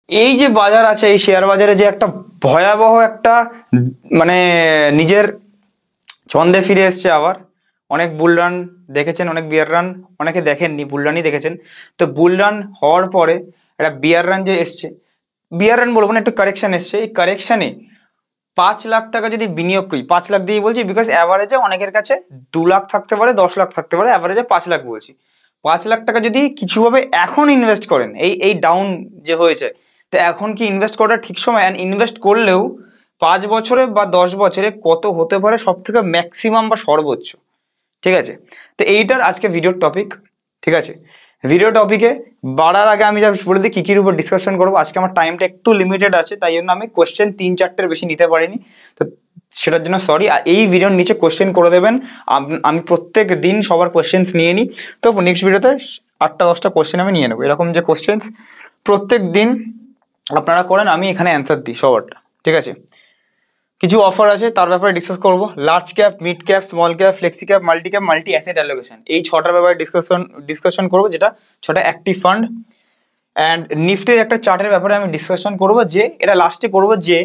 এই যে বাজার আছে, এই শেয়ার বাজারে যে একটা ভয়াবহ একটা মানে নিজের ছন্দে ফিরে এসছে আবার। অনেক বুল রান দেখেছেন, অনেক বিয়ার রান অনেকে দেখেননি, বুল রানই দেখেছেন। তো বুল রান হওয়ার পরে একটা বিয়ার রান যে এসছে, বিয়ার রান বলবো না, একটু কারেকশন এসছে। এই কারেকশানে 5 লাখ টাকা যদি বিনিয়োগ করি, 5 লাখ দিয়ে বলছি বিকজ অ্যাভারেজে অনেকের কাছে 2 লাখ থাকতে পারে, 10 লাখ থাকতে পারে, অ্যাভারেজে 5 লাখ বলছি। 5 লাখ টাকা যদি কিছুভাবে এখন ইনভেস্ট করেন, এই এই ডাউন যে হয়েছে, তো এখন কি ইনভেস্ট করাটা ঠিক সময়? অ্যান্ড ইনভেস্ট করলেও 5 বছরে বা 10 বছরে কত হতে পারে সব থেকে ম্যাক্সিমাম বা সর্বোচ্চ, ঠিক আছে? তো এইটার আজকে ভিডিওর টপিক, ঠিক আছে? ভিডিও টপিকে বাড়ার আগে আমি যা বলে দিই কী কীর উপর ডিসকাশন করবো। আজকে আমার টাইমটা একটু লিমিটেড আছে, তাই জন্য আমি কোয়েশ্চেন 3-4টের বেশি নিতে পারিনি, তো সেটার জন্য সরি। আর এই ভিডিওর নিচে কোয়েশ্চেন করে দেবেন, আমি প্রত্যেক দিন সবার কোয়েশ্চেন্স নিয়ে নিই। তো নেক্সট ভিডিওতে 8টা-10টা কোয়েশ্চেন আমি নিয়ে নেবো, এরকম যে কোয়েশ্চেন্স প্রত্যেক দিন আপনারা করেন, আমি এখানে অ্যান্সার দিই সবারটা, ঠিক আছে? কিছু অফার আছে তার ব্যাপারে ডিসকাস করব। Large cap, mid cap, small cap, flexi cap, multi cap, multi asset allocation, এই 6টার ব্যাপারে ডিসকাশন করব, যেটা 6টা অ্যাক্টিভ ফান্ড। অ্যান্ড নিফটির একটা চার্টের ব্যাপারে আমি ডিসকাশন করব, যে এটা লাস্টে করব, যে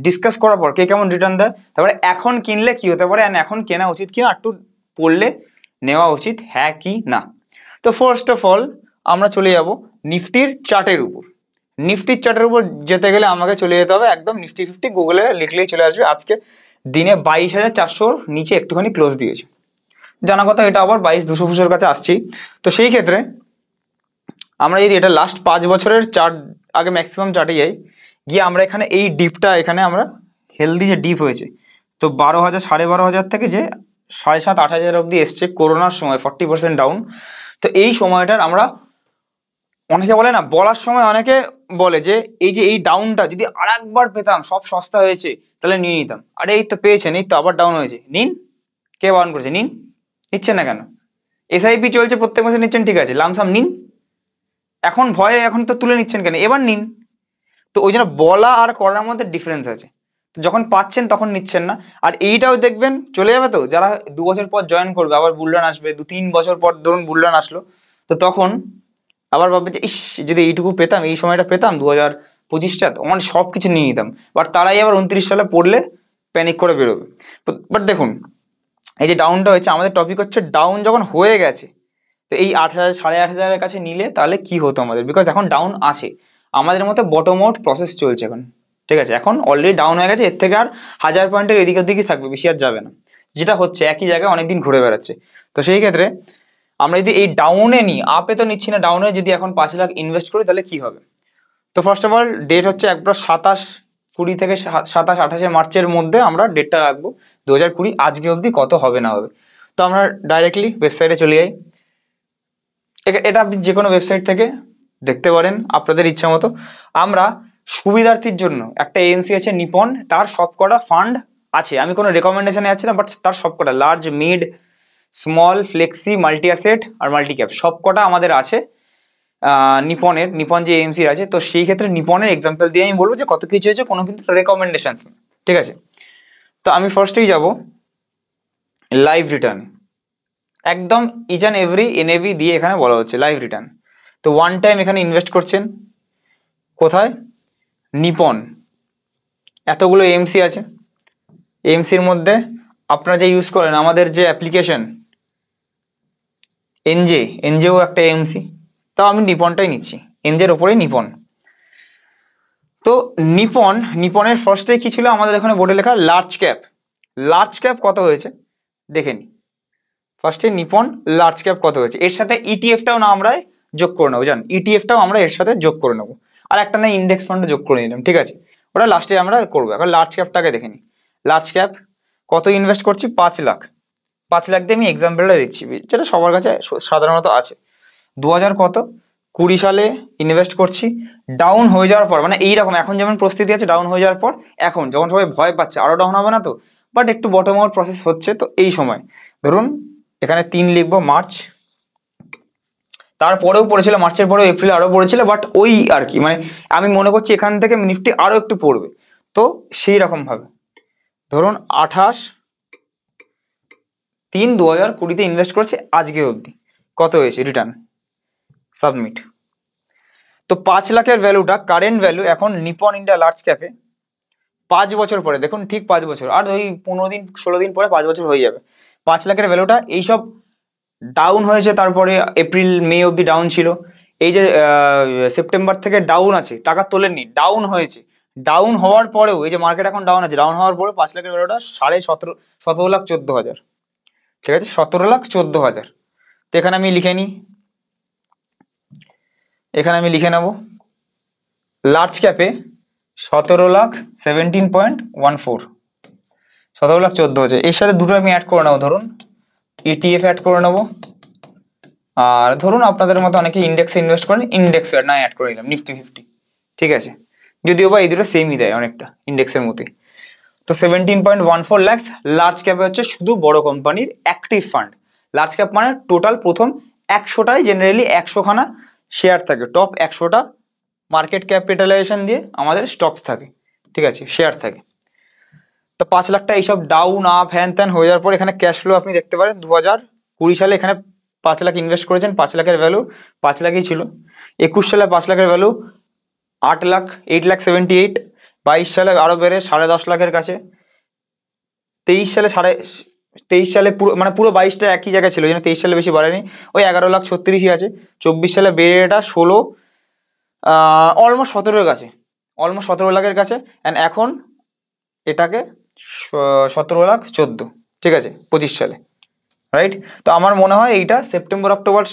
ডিসকাস করার পর কে কেমন রিটার্ন দেয়, তারপরে এখন কিনলে কি হতে পারে, অ্যান্ড এখন কেনা উচিত কিনা, একটু পড়লে নেওয়া উচিত হ্যাঁ কি না। তো ফার্স্ট অফ অল আমরা চলে যাব নিফটির চার্টের উপর। নিফটির চার্টের উপর যেতে গেলে আমাকে চলে যেতে হবে একদম নিফটি 50, গুগলে লিখলেই চলে আসবে। আজকে দিনে 22,400 নিচে একটুখানি ক্লোজ দিয়েছে, জানা কথা, এটা আবার 22,200 কাছে আসছি। তো সেই ক্ষেত্রে আমরা যদি এটা লাস্ট 5 বছরের চার্ট, আগে ম্যাক্সিমাম চার্টে যাই, গিয়ে আমরা এখানে এই ডিপটা, এখানে আমরা হেলদি যে ডিপ হয়েছে, তো 12,000, 12,500 থেকে যে 7,500-8,000 অব্দি এসছে করোনার সময়, 40% ডাউন। তো এই সময়টার আমরা, অনেকে বলে না, বলার সময় অনেকে বলে যে এই যে এই ডাউনটা যদি আর একবার পেতাম, সব সস্তা হয়েছে তাহলে নিয়ে নিতাম। আরে এই তো পেয়েছেন, এই তো আবার ডাউন হয়েছে, নিন। কে বারণ করেছে? নিন। নিচ্ছেন না কেন? এসআইপি চলছে, প্রত্যেক মাসে নিচ্ছেন, ঠিক আছে, লামসাম নিন। এখন ভয়ে এখন তো তুলে নিচ্ছেন কেন? এবার নিন। তো ওই জন্য বলা আর করার মধ্যে ডিফারেন্স আছে। তো যখন পাচ্ছেন তখন নিচ্ছেন না। আর এইটাও দেখবেন চলে যাবে, তো যারা 2 বছর পর জয়েন করবে, আবার বুলরান আসবে, 2-3 বছর পর ধরুন বুলরান আসলো, তো তখন আবার ভাববে যে ইস, যদি এইটুকু পেতাম, এই সময়টা পেতাম 2025টা, আমার সব কিছু নিয়ে নিতাম। বাট তারাই আবার 29 সালে পড়লে প্যানিক করে বেরোবে। বাট দেখুন, এই যে ডাউনটা হয়েছে, আমাদের টপিক হচ্ছে ডাউন যখন হয়ে গেছে, তো এই 8,000, 8,500-এর কাছে নিলে তাহলে কি হতো আমাদের, বিকজ এখন ডাউন আছে, আমাদের মতো বটম আউট প্রসেস চলছে এখন, ঠিক আছে? এখন অলরেডি ডাউন হয়ে গেছে, এর থেকে আর 1000 পয়েন্টের এদিক ওদিকই থাকবে, বেশি আর যাবে না, যেটা হচ্ছে একই জায়গায় অনেকদিন ঘুরে বেড়াচ্ছে। তো সেই ক্ষেত্রে আমরা যদি এই ডাউনে নিই, আপে তো নিচ্ছি না, ডাউনে যদি এখন 5 লাখ ইনভেস্ট করি তাহলে কি হবে? তো ফার্স্ট অফ অল ডেট হচ্ছে একবার 27-20 থেকে 27-28 মার্চের মধ্যে আমরা ডেটটা রাখবো, 2020 আজকে অবধি কত হবে না হবে। তো আমরা ডাইরেক্টলি ওয়েবসাইটে চলে যাই। এটা আপনি যে কোনো ওয়েবসাইট থেকে দেখতে পারেন আপনাদের ইচ্ছা মতো। আমরা সুবিধার্থীর জন্য একটা এএমসি আছে নিপন, তার সবকটা ফান্ড আছে, আমি কোনো রেকমেন্ডেশনে যাচ্ছি না, বাট তার সবকটা large, mid, small, flexi, multi asset আর মাল্টি ক্যাপ সবকটা আমাদের আছে নিপন যে এএমসি আছে। তো সেই ক্ষেত্রে নিপনের এক্সাম্পল দিয়ে আমি বলবো যে কত কিছু হয়েছে, কোনো কিন্তু রেকমেন্ডেশন, ঠিক আছে? তো আমি ফার্স্টেই যাব লাইভ রিটার্ন, একদম ইচ অ্যান্ড এভরি এনএভি দিয়ে এখানে বলা হচ্ছে লাইভ রিটার্ন। তো ওয়ান টাইম এখানে ইনভেস্ট করছেন কোথায়? নিপন। এতগুলো এমসি আছে, এমসির মধ্যে আপনারা যে ইউজ করেন আমাদের যে অ্যাপ্লিকেশন এনজেও একটা এমসি, তাও আমি নিপনটাই নিচ্ছি, এনজের ওপরেই নিপন। তো নিপনের ফার্স্টে কি ছিল আমাদের এখানে বোর্ডে লেখা লার্জ ক্যাপ। লার্জ ক্যাপ কত হয়েছে দেখে নি। ফার্স্টে নিপন লার্জ ক্যাপ কত হয়েছে, এর সাথে ইটিএফটাও না আমরা যোগ করে নেবো, জান ইটিএফটাও আমরা এর সাথে যোগ করে নেবো, আর একটা না ইন্ডেক্স ফান্ডে যোগ করে নিলাম, ঠিক আছে? ওটা লাস্টে আমরা করবো। এখন লার্জ ক্যাপটাকে দেখে নিই। লার্জ ক্যাপ কত ইনভেস্ট করছি? 5 লাখ। 5 লাখ দিয়ে আমি এক্সাম্পলটা দিচ্ছি, যেটা সবার কাছে সাধারণত আছে। 2020 সালে ইনভেস্ট করছি, ডাউন হয়ে যাওয়ার পর, মানে এইরকম এখন যেমন পরিস্থিতি আছে, ডাউন হয়ে যাওয়ার পর, এখন যখন সবাই ভয় পাচ্ছে আরো ডাউন হবে না তো, বাট একটু বটম আউট প্রসেস হচ্ছে, তো এই সময় ধরুন এখানে 3 লিখবো, মার্চ, তারপরেও পড়েছিল, মার্চের পরেও এপ্রিল আরো পড়েছিল, বাট ওই আর কি, মানে আমি মনে করছি এখান থেকে নিফটি আরো একটু পড়বে। তো সেই রকম ভাবে ধরুন 28-3-2020 ইনভেস্ট করেছে, আজকে অবধি কত হয়েছে রিটার্ন, সাবমিট। তো 5 লাখের ভ্যালুটা কারেন্ট ভ্যালু এখন নিপন ইন্ডিয়া লার্জ ক্যাপে 5 বছর পরে, দেখুন ঠিক 5 বছর, আর ওই 15 দিন 16 দিন পরে 5 বছর হয়ে যাবে। 5 লাখের ভ্যালুটা এইসব ডাউন হয়েছে, তারপরে এপ্রিল মে অবধি ডাউন ছিল, এই যে সেপ্টেম্বর থেকে ডাউন আছে, টাকা তোলেননি, ডাউন হয়েছে। ডাউন হওয়ার পরেও এই যে মার্কেট এখন ডাউন আছে, ডাউন হওয়ার পরে 5 লাখের ভ্যালুটা 17.5 লাখ 14 হাজার, ঠিক আছে, 17 লাখ 14 হাজার। তো এখানে আমি লিখে নিই, এখানে আমি লিখে নেব লার্জ ক্যাপে 17 লাখ 17.14, 17 লাখ 14 হাজার। এর সাথে দুটো আমি অ্যাড করে নেবো, ধরুন ইটিএফ অ্যাড করে নেবো, আর ধরুন আপনাদের মতো অনেকে ইন্ডেক্সে ইনভেস্ট করেন, ইন্ডেক্স না অ্যাড করে নিলাম নিফটি 50, ঠিক আছে, যদিও বা এই দুটো সেমই দেয় অনেকটা ইন্ডেক্সের মতোই। তো 17.14 লাখ লার্জ ক্যাপে হচ্ছে শুধু বড় কোম্পানির অ্যাক্টিভ ফান্ড। লার্জ ক্যাপ মানে টোটাল প্রথম 100টায় জেনারেলি 100খানা শেয়ার থাকে, টপ 100টা মার্কেট ক্যাপিটালাইজেশন দিয়ে আমাদের স্টকস থাকে, ঠিক আছে, শেয়ার থাকে। তো 5 লাখটা এইসব ডাউন আপ হ্যান ত্যান হয়ে যাওয়ার পর এখানে ক্যাশ ফ্লো আপনি দেখতে পারেন 2020 সালে এখানে 5 লাখ ইনভেস্ট করেছেন, 5 লাখের ভ্যালু 5 লাখই ছিল। 21 সালে 5 লাখের ভ্যালু 8 লাখ 8,78,000, 22 সালে আরো বেড়ে 10.5 লাখের কাছে, 23 সালে পুরো 22টা একই জায়গায় ছিল, যেন 23 সালে বেশি বাড়েনি, ওই 11,36,000 আছে। 24 সালে বেড়ে এটা 16, অলমোস্ট 17-এর কাছে, অলমোস্ট 17 লাখের কাছে, অ্যান্ড এখন এটাকে 17 লাখ 14, ঠিক আছে, 25 সালে, রাইট। তো আমার মনে হয় এইটা সেপ্টেম্বর অক্টোবর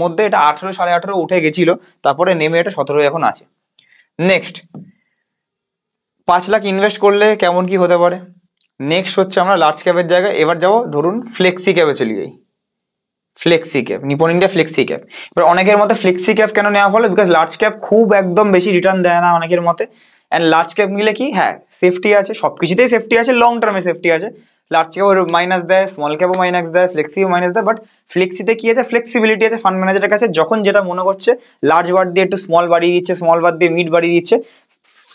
মধ্যে এটা 18 18.5 উঠে গেছিল, তারপরে নেমে এটা 17 এখন আছে। নেক্সট 5 লাখ ইনভেস্ট করলে কেমন কি হতে পারে। নেক্সট হচ্ছে আমরা লার্জ ক্যাপের জায়গায় এবার যাবো, ধরুন ফ্লেক্সি ক্যাপে চলে যাই। Flexi cap, Nipon India flexi cap. এবার অনেকের মতে ফ্লেক্সি ক্যাপ কেন নেওয়া হলো, বিকজ লার্জ ক্যাপ খুব একদম বেশি রিটার্ন দেয় না অনেকের মতে, অ্যান্ড লার্জ ক্যাপ নিলে কি, হ্যাঁ সেফটি আছে, সব কিছুতেই সেফটি আছে, লং টার্মে সেফটি আছে। লার্জ ক্যাপও মাইনাস দেয়, স্মল ক্যাপও মাইনাস দেয়, ফ্লেক্সিও মাইনাস দেয়, বাট ফ্লেক্সিতে কি আছে, ফ্লেক্সিবিলিটি আছে ফান্ড ম্যানেজারের কাছে, যখন যেটা মনে করছে লার্জ বার দিয়ে একটু স্মল বাড়িয়ে দিচ্ছে, স্মল বার দিয়ে মিড বাড়িয়ে দিচ্ছে,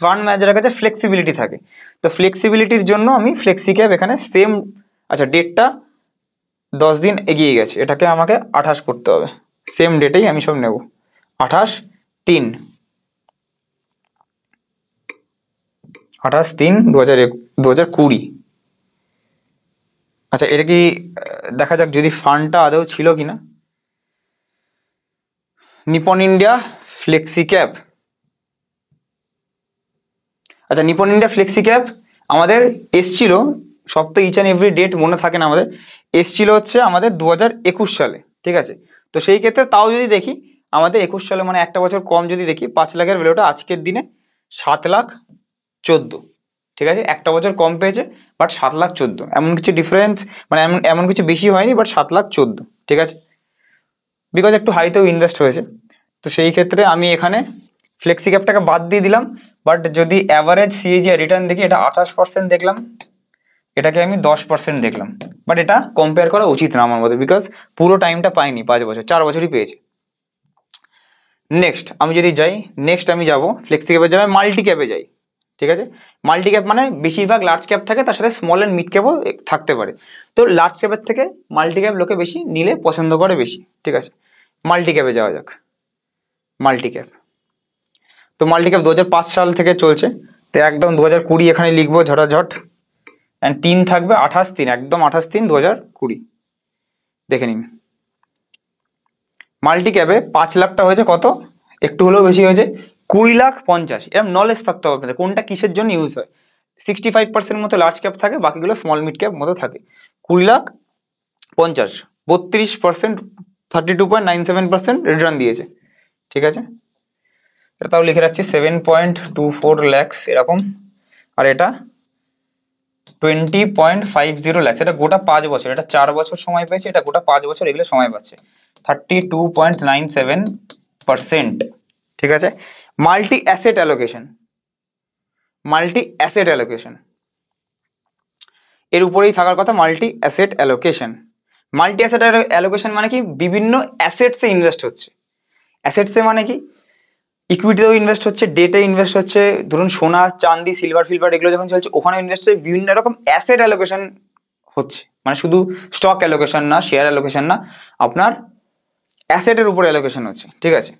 ফান্ড ম্যানেজারের কাছে ফ্লেক্সিবিলিটি থাকে। তো ফ্লেক্সিবিলিটির জন্য আমি ফ্লেক্সি ক্যাপ এখানে সেম, আচ্ছা ডেটটা 10 দিন এগিয়ে গেছে, এটাকে আমাকে 28 করতে হবে, সেম ডেটেই আমি সব নেব, 28/3, 28/3/2020। আচ্ছা এটা কি দেখা যাক যদি ফান্ডটা আদৌ ছিল কিনা। নিপন ইন্ডিয়া ফ্লেক্সি ক্যাপ, আচ্ছা নিপন ইন্ডিয়া ফ্লেক্সি ক্যাপ আমাদের এসছিল, সব তো ইচ অ্যান্ড এভরি ডেট মনে থাকে না আমাদের, এসছিল হচ্ছে আমাদের 2021 সালে, ঠিক আছে। তো সেই ক্ষেত্রে তাও যদি দেখি আমাদের 21 সালে মানে একটা বছর কম যদি দেখি, 5 লাখের ভ্যালুটা আজকের দিনে 7,14,000, ঠিক আছে, একটা বছর কম পেয়েছে, বাট 7,14,000, এমন কিছু ডিফারেন্স মানে এমন কিছু বেশি হয়নি, বাট 7,14,000, ঠিক আছে, বিকজ একটু হাইতেও ইনভেস্ট হয়েছে। তো সেই ক্ষেত্রে আমি এখানে ফ্লেক্সি ক্যাপটাকে বাদ দিয়ে দিলাম, বাট যদি অ্যাভারেজ সিএজিআর রিটার্ন দেখি এটা 28% দেখলাম, এটাকে আমি 10% দেখলাম, বাট এটা কম্পেয়ার করা উচিত না আমার মতে, বিকজ পুরো টাইমটা পাইনি, 5 বছর, 4 বছরই পেয়েছে। নেক্সট আমি যদি যাই, নেক্সট আমি যাব ফ্লেক্সি ক্যাপের জায়গায় মাল্টি ক্যাপে যাই, ঠিক আছে। মাল্টি ক্যাপ মানে বেশিরভাগ লার্জ ক্যাপ থাকে, তার সাথে স্মল অ্যান্ড মিড ক্যাপও থাকতে পারে। তো লার্জ ক্যাপের থেকে মাল্টি ক্যাপ লোকে বেশি নিলে পছন্দ করে বেশি, ঠিক আছে। মাল্টি ক্যাপে যাওয়া যাক, মাল্টি ক্যাপ। তো মাল্টি ক্যাপ 2005 সাল থেকে চলছে, তো একদম 2020 এখানে লিখবো ঝটাঝট, অ্যান্ড 3 থাকবে 28/3, একদম 28/3/2020, দেখে নিন। মাল্টি ক্যাপে 5 লাখটা হয়েছে কত, একটু হলেও বেশি হয়েছে 20,50,000। এরকম নলেজ থাকতে হবে আপনাদের কোনটা কিসের জন্য ইউজ হয়। 65% মতো লার্জ ক্যাপ থাকে, বাকিগুলো স্মল মিড ক্যাপ মতো থাকে। 20,50,000, 32%, 32.97% রিটার্ন দিয়েছে, ঠিক আছে। এটাও লিখে রাখছি 7.24 lakhs এরকম, আর এটা 20.50 lakhs, এটা গোটা 5 বছর, এটা 4 বছর সময় পেয়েছে, এটা গোটা 5 বছর এগুলো সময় পাচ্ছে, 32.97%, ঠিক আছে। Multi asset allocation, multi asset allocation এর উপরেই থাকার কথা, multi asset allocation. Multi asset allocation মানে কি, বিভিন্ন অ্যাসেটসে ইনভেস্ট হচ্ছে। অ্যাসেটসে মানে কি, ইকুইটিতেও ইনভেস্ট হচ্ছে, ডেটে ইনভেস্ট হচ্ছে, ধরুন সোনা চাঁদি সিলভার ফিলভার এগুলো যখন চলছে ওখানে ইনভেস্ট হচ্ছে, বিভিন্ন রকম অ্যাসেট অ্যালোকেশন হচ্ছে, মানে শুধু স্টক অ্যালোকেশন না, শেয়ার অ্যালোকেশন না, আপনার অ্যাসেটের উপরে অ্যালোকেশন হচ্ছে, ঠিক আছে।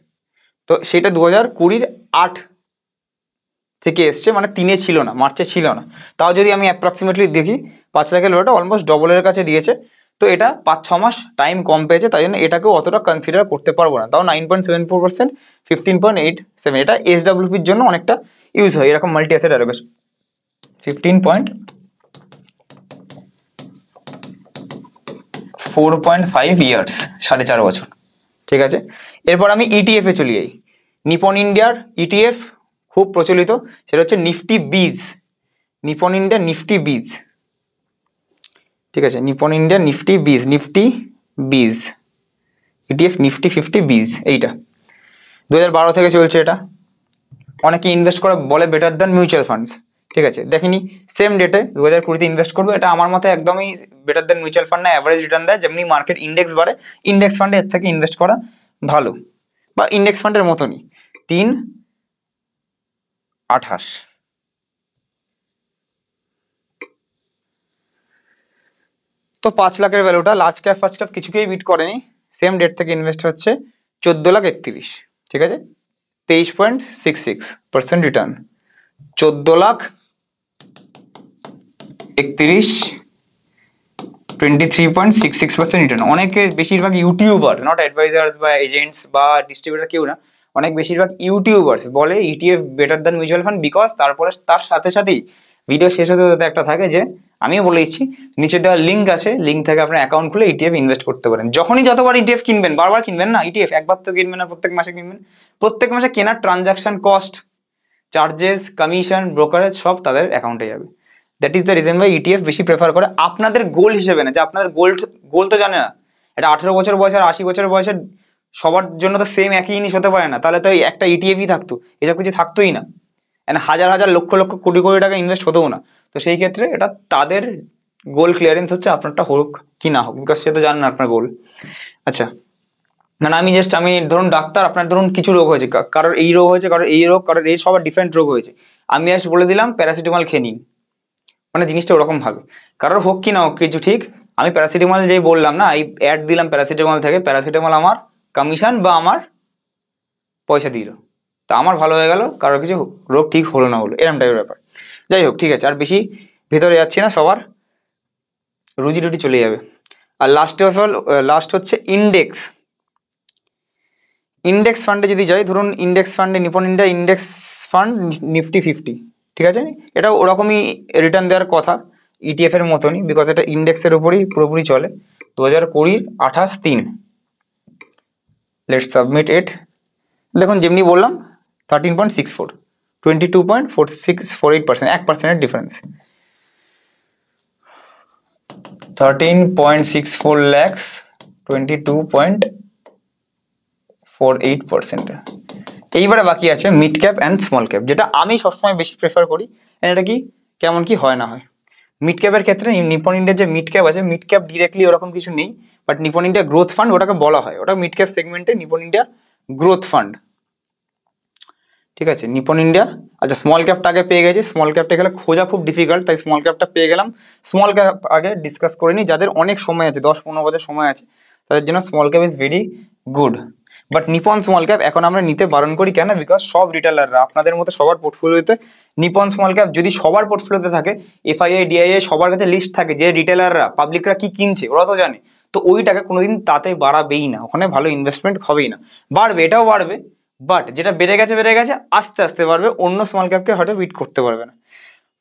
তো সেটা 2020-8 থেকে এসছে, মানে 3-এ ছিল না, মার্চে ছিল না। তাও যদি আমি অ্যাপ্রক্সিমেটলি দেখি 5 লাখের লেভেলটা অলমোস্ট ডবলের কাছে দিয়েছে। তো এটা 5-6 মাস টাইম কম পেয়েছে, তাই জন্য এটাকেও অতটা কনসিডার করতে পারবো না। তাও 9.74%, 15.87, এটা SWPর জন্য অনেকটা ইউজ হয় এরকম মাল্টি অ্যাসেট অ্যালোকেশন। 4.5 ইয়ার্স, 4.5 বছর। ঠিক আছে, এরপর আমি ইটিএফ এ চলে যাই। নিপন ইন্ডিয়ার ইটিএফ খুব প্রচলিত, সেটা হচ্ছে নিফটি বিজ, নিপন ইন্ডিয়া নিফটি বিজ। ঠিক আছে, নিপন ইন্ডিয়া নিফটি বিজ, নিফটি বিজ ইটিএফ নিফটি 50 বিজ, এইটা 2012 থেকে চলছে। এটা অনেকে ইনভেস্ট করা বলে বেটার দ্যান মিউচুয়াল ফান্ডস। ঠিক আছে, দেখিনি সেম ডেটে 2020-তে ইনভেস্ট করবো, এটা আমার মতে একদমই বেটার দ্যান মিউচুয়াল ফান্ড না, অ্যাভারেজ রিটার্ন দেয়। যেমনি মার্কেট ইন্ডেক্স বাড়ে, ইন্ডেক্স ফান্ডে এর থেকে ইনভেস্ট করা ভালো, বা ইন্ডেক্স ফান্ডের মতনই। 3.28। তো 5 লাখের ভ্যালুটা, লার্জ ক্যাপ ফার্স্ট ক্যাপ কিছুকেই বিট করেনি। সেম ডেট থেকে ইনভেস্ট হচ্ছে 14,31,000। ঠিক আছে, 23.66% রিটার্ন, 14,31,000, 23.66% রিটার্ন। অনেকে বেশিরভাগ ইউটিউবার, নট অ্যাডভাইজার্স বা এজেন্টস বা ডিস্ট্রিবিউটার কেউ না, অনেক বেশিরভাগ ইউটিউবার্স বলে ETF better than mutual fund, because তারপরে তার সাথে সাথেই ভিডিও শেষ হতে হতে একটা থাকে যে, আমিও বলে দিচ্ছি, নিচে দেওয়া লিঙ্ক আছে, লিঙ্ক থেকে আপনার অ্যাকাউন্ট খুলে ইটিএফ ইনভেস্ট করতে পারেন। যখনই যতবার ইটিএফ কিনবেন, বারবার কিনবেন না ইটিএফ, একবার তো কিনবেন না, প্রত্যেক মাসে কিনবেন। প্রত্যেক মাসে কেনার transaction cost, charges, commission, brokerage সব তাদের অ্যাকাউন্টে যাবে। That is the reason why ETF বেশি প্রেফার করে আপনাদের গোল হিসেবে না, যে আপনাদের গোল তো জানে না, এটা 18 বছর বয়স আর 80 বছর বয়সের সবার জন্য তো সেম একই জিনিস হতে পারে না, তাহলে তো একটা ইটিএফই থাকতো, এসব কিছু থাকতোই না, হাজার হাজার লক্ষ লক্ষ কোটি কোটি টাকা ইনভেস্ট হতেও না। তো সেই ক্ষেত্রে এটা তাদের গোল ক্লিয়ারেন্স হচ্ছে, আপনারটা হোক কি না হোক, বিকজ সে তো জানেন না আপনার গোল। আচ্ছা, মানে আমি ধরুন ডাক্তার, আপনার ধরুন কিছু রোগ হয়েছে, কারোর এই রোগ হয়েছে, কারোর এই রোগ, কারোর এই, সবার ডিফারেন্ট রোগ হয়েছে, আমি জাস্ট বলে দিলাম প্যারাসিটামল খেয়ে নিন, মানে জিনিসটা ওরকম ভাবে। কারোর হোক কি না হোক কিছু, ঠিক, আমি প্যারাসিটামল যেই বললাম না, এই অ্যাড দিলাম প্যারাসিটামল থেকে, প্যারাসিটামল আমার কমিশন বা আমার পয়সা দিল, তা আমার ভালো হয়ে গেল, কারোর কিছু রোগ ঠিক হলো না হলো, এরকম টাইপের ব্যাপার। যাই হোক, ঠিক আছে, আর বেশি ভেতরে যাচ্ছি না, সবার রুজি রুটি চলে যাবে। আর লাস্ট হচ্ছে ইন্ডেক্স। ইন্ডেক্স ফান্ডে যদি যাই, ধরুন ইন্ডেক্স ফান্ডে Nipon India index fund Nifty 50, ঠিক আছে, এটা ওরকমই রিটার্ন দেওয়ার কথা ইটিএফ এর মতনই, বিকজ এটা ইন্ডেক্সের উপরই পুরোপুরি চলে। 2020-28-3, লেটস সাবমিট ইট। দেখুন যেমনি বললাম 13.64, 22.4648%, 1%-এর ডিফারেন্স। 13.64 lakhs, 22.48%। এইবারে বাকি আছে mid cap and small cap, যেটা আমি সবসময় বেশি প্রেফার করি। এটা কি কেমন কি হয় না হয়, মিড ক্যাপের ক্ষেত্রে নিপন ইন্ডিয়ার যে মিড ক্যাপ আছে, মিড ক্যাপ ডিরেক্টলি ওরকম কিছু নেই, but Nipon India growth fund ওটাকে বলা হয়, ওটা মিড ক্যাপ সেগমেন্টে নিপন ইন্ডিয়া গ্রোথ ফান্ড। ঠিক আছে, নিপন ইন্ডিয়া। আচ্ছা, স্মল ক্যাপটা আগে পেয়ে গেছি, স্মল ক্যাপটা এখানে খোঁজা খুব ডিফিকাল্ট, তাই স্মল ক্যাপটা পেয়ে গেলাম। স্মল ক্যাপ আগে ডিসকাস করে নিই, যাদের অনেক সময় আছে, 10-15 বছর সময় আছে, তাদের জন্য small cap is very good. But Nippon small cap এখন আমরা নিতে বারণ করি, কেন? বিকজ সব রিটেলাররা, আপনাদের মতো সবার পোর্টফোলিওতে নিপন স্মল ক্যাপ যদি সবার পোর্টফোলিওতে থাকে, এফআইআই ডিআইআই সবার কাছে লিস্ট থাকে, যে রিটেলাররা পাবলিকরা কি কিনছে ওরা তো জানে, তো ওই টাকা কোনোদিন তাতে বাড়াবেই না, ওখানে ভালো ইনভেস্টমেন্ট হবেই না। বাড়বে, এটাও বাড়বে, বাট যেটা বেড়ে গেছে আস্তে আস্তে বাড়বে, অন্য স্মল ক্যাপকে হয়তো বিট করতে পারবে না।